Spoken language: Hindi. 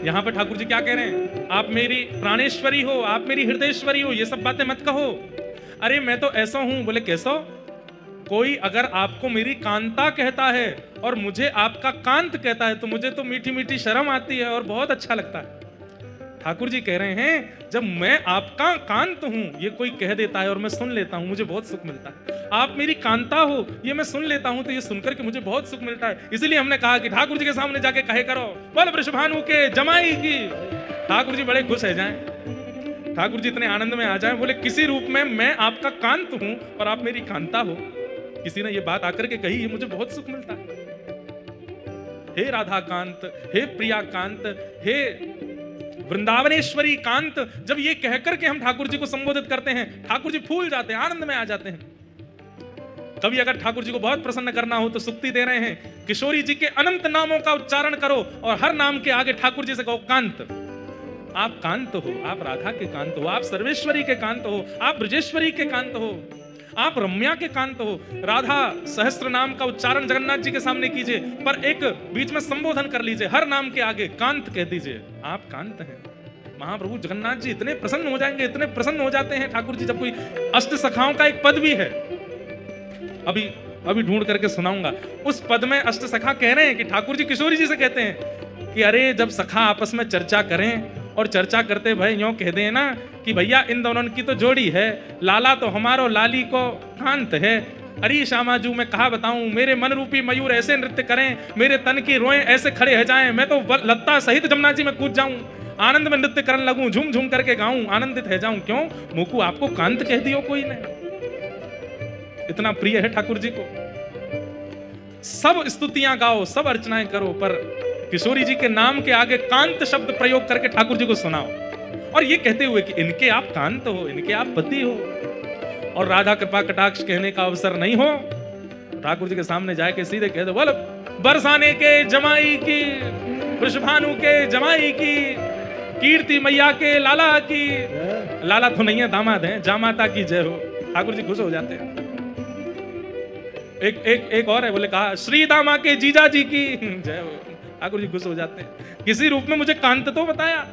यहां पर ठाकुर जी क्या कह रहे हैं? आप मेरी प्राणेश्वरी हो, आप मेरी हृदयेश्वरी हो, ये सब बातें मत कहो। अरे मैं तो ऐसा हूं। बोले कैसा? कोई अगर आपको मेरी कांता कहता है और मुझे आपका कांत कहता है तो मुझे तो मीठी मीठी शर्म आती है और बहुत अच्छा लगता है। ठाकुर जी कह रहे हैं जब मैं आपका कांत हूं, ये कोई कह देता है और मैं सुन लेता हूं, मुझे बहुत सुख मिलता है। आप मेरी कांता हो, ये मैं सुन लेता हूं तो ये सुनकर के मुझे बहुत सुख मिलता है। इसलिए हमने कहा कि ठाकुर जी के सामने जाके कहे करो, बोल वृषभानु के जमाई की। ठाकुर जी बड़े खुश हो जाएं, ठाकुर जी इतने आनंद में आ जाएं। बोले किसी रूप में मैं आपका कांत हूं और आप मेरी कांता हो। किसी ने ये बात आकर के कही, ये मुझे बहुत सुख मिलता है। हे राधा कांत, हे प्रिया कांत, हे वृंदावनेश्वरी कांत, जब ये कहकर के हम ठाकुर जी को संबोधित करते हैं, ठाकुर जी फूल जाते हैं, आनंद में आ जाते हैं। कभी अगर ठाकुर जी को बहुत प्रसन्न करना हो तो सुक्ति दे रहे हैं, किशोरी जी के अनंत नामों का उच्चारण करो और हर नाम के आगे ठाकुर जी से कहो कांत। आप कांत हो, आप राधा के कांत हो, आप सर्वेश्वरी के कांत हो, आप ब्रजेश्वरी के कांत हो, आप रम्या के कांत हो। राधा सहस्त्र नाम का उच्चारण जगन्नाथ जी के सामने कीजिए, पर एक बीच में संबोधन कर लीजिए, हर नाम के आगे कांत कह दीजिए, आप कांत हैं। महाप्रभु जगन्नाथ जी इतने प्रसन्न हो जाएंगे, इतने प्रसन्न हो जाते हैं ठाकुर जी। जब कोई अष्ट सखाओं का एक पद भी है, अभी ढूंढ करके सुनाऊंगा। उस पद में अष्ट सखा कह रहे हैं कि ठाकुर जी किशोरी जी से कहते हैं कि अरे जब सखा आपस में चर्चा करें और चर्चा करते भाई यूं कह दें ना कि भैया इन दोनों की तो जोड़ी है, लाला तो हमारो लाली को कांत है। अरे श्यामाजू मैं कहा बताऊं, मेरे मन रूपी मयूर ऐसे नृत्य करें, मेरे तन की रोएं ऐसे खड़े हो जाएं, मैं तो लत्ता सहित जमुना जी में कूद जाऊं, आनंद में नृत्य करने लगूं, झूम झूम करके गाऊं, आनंदित है जाऊं। क्यों मोकू आपको कांत कह दियो कोई ने? इतना प्रिय है ठाकुर जी को। सब स्तुतियां गाओ, सब अर्चनाएं करो, पर किशोरी जी के नाम के आगे कांत शब्द प्रयोग करके ठाकुर जी को सुनाओ, और ये कहते हुए कि इनके आप कांत हो, इनके आप पति हो। और राधा कृपा कटाक्ष कहने का अवसर नहीं हो, ठाकुर जी के सामने जाके सीधे कह दो, बोल बरसाने के जमाई की, वृषभानु के जमाई की, कीर्ति मैया के लाला की। लाला तो नहीं है, दामाद है, जामाता की जय हो। ठाकुर जी खुश हो जाते हैं। एक और है, बोले कहा श्री दामा के जीजा जी की जय हो। ठाकुर जी खुश हो जाते हैं। किसी रूप में मुझे कांत तो बताया।